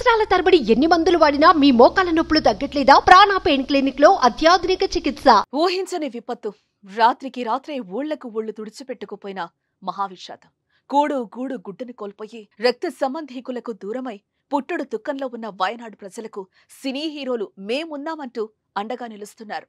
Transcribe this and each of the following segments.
సంవత్సరాల తరబడి ఎన్ని మందులు వాడినా మీ మోకాల నొప్పులు తగ్గట్లేదా? ప్రాణ పెయిన్ క్లినిక్ లో అత్యాధునిక చికిత్స. ఊహించని విపత్తు. రాత్రికి రాత్రే ఊళ్లకు ఊళ్లు తుడిచిపెట్టుకుపోయిన మహావిషాదం. కూడు గూడు గుడ్డని కోల్పోయి రక్త సంబంధీకులకు దూరమై పుట్టుడు దుఃఖంలో ఉన్న వయనాడు ప్రజలకు సినీ హీరోలు మేమున్నామంటూ అండగా నిలుస్తున్నారు.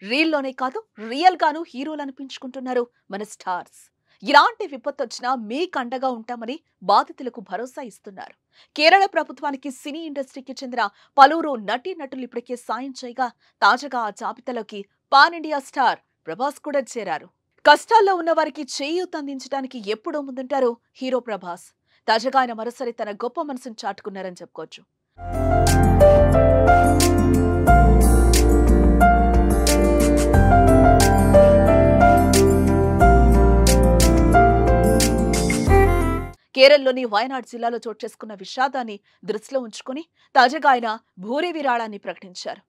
రీల్లోనే కాదు రియల్ గాను హీరోలు అనిపించుకుంటున్నారు మన స్టార్స్. ఇలాంటి విపత్తొచ్చినా మీకు అండగా ఉంటామని బాధితులకు భరోసా ఇస్తున్నారు. కేరళ ప్రభుత్వానికి సినీ ఇండస్ట్రీకి చెందిన పలువురు నటీనటులు ఇప్పటికే సాయం చేయగా తాజాగా ఆ జాబితాలోకి పాన్ ఇండియా స్టార్ ప్రభాస్ కూడా చేరారు. కష్టాల్లో ఉన్న వారికి చేయూత అందించడానికి ఎప్పుడూ ముందుంటారు హీరో ప్రభాస్. తాజాగా ఆయన మరోసారి తన గొప్ప మనసును చాటుకున్నారని చెప్పుకోవచ్చు. కేరళలోని వయనాడ్ జిల్లాలో చోటు చేసుకున్న విషాదాన్ని దృష్టిలో ఉంచుకుని తాజాగా ఆయన భూరి విరాళాన్ని ప్రకటించారు.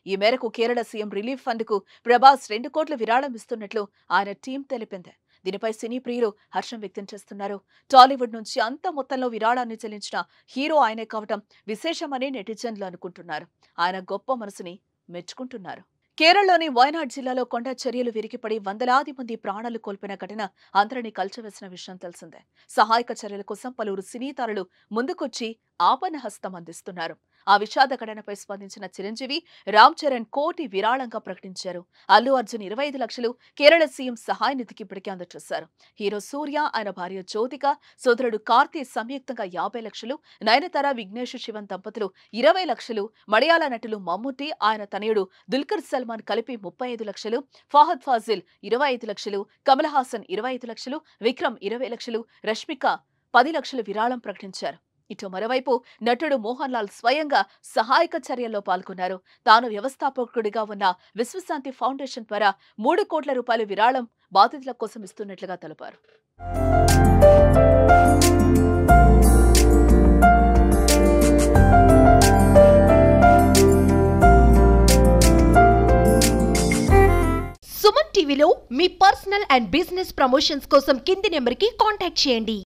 ఈ మేరకు కేరళ సీఎం రిలీఫ్ ఫండ్ కు ప్రభాస్ 2 కోట్ల విరాళం ఇస్తున్నట్లు ఆయన టీం తెలిపింది. దీనిపై సినీ ప్రియులు హర్షం వ్యక్తం చేస్తున్నారు. టాలీవుడ్ నుంచి అంత మొత్తంలో విరాళాన్ని చెల్లించిన హీరో ఆయనే కావటం విశేషమని నెటిజన్లు అనుకుంటున్నారు. ఆయన గొప్ప మనసుని మెచ్చుకుంటున్నారు. కేరళలోని వయనాడ్ జిల్లాలో కొండ చర్యలు విరిగిపడి వందలాది మంది ప్రాణాలు కోల్పోయిన ఘటన అందరినీ కలచివేసిన విషయం తెలిసిందే. సహాయక చర్యల కోసం పలువురు సినీ తారలు ముందుకొచ్చి ఆపన్న హస్తం అందిస్తున్నారు. ఆ విషాద ఘటనపై స్పందించిన చిరంజీవి, రామ్ చరణ్ కోటి విరాళంగా ప్రకటించారు. అల్లు అర్జున్ 25 లక్షలు కేరళ సీఎం సహాయ నిధికి ఇప్పటికే అందజేశారు. హీరో సూర్య, ఆయన భార్య జ్యోతిక, సోదరుడు కార్తీ సంయుక్తంగా 50 లక్షలు, నయనతార, విఘ్నేష్ శివన్ దంపతులు 20 లక్షలు, మలయాళ నటులు మమ్ముట్టి, ఆయన తనయుడు దుల్కర్ సల్మాన్ కలిపి 35 లక్షలు, ఫహద్ ఫాజిల్ 25 లక్షలు, కమల్ హాసన్ 25 లక్షలు, విక్రమ్ 20 లక్షలు, రష్మిక 10 లక్షలు విరాళం ప్రకటించారు. ఇటు మరోవైపు నటుడు మోహన్ లాల్ స్వయంగా సహాయక చర్యల్లో పాల్గొన్నారు. తాను వ్యవస్థాపకుడిగా ఉన్న విశ్వశాంతి ఫౌండేషన్ ద్వారా 3 కోట్ల రూపాయల విరాళం బాధితుల కోసం ఇస్తున్నట్లుగా తెలిపారు. సుమన్ టీవీలో మీ పర్సనల్ అండ్ బిజినెస్ ప్రమోషన్స్ కోసం కింది నెంబర్కి కాంటాక్ట్ చేయండి.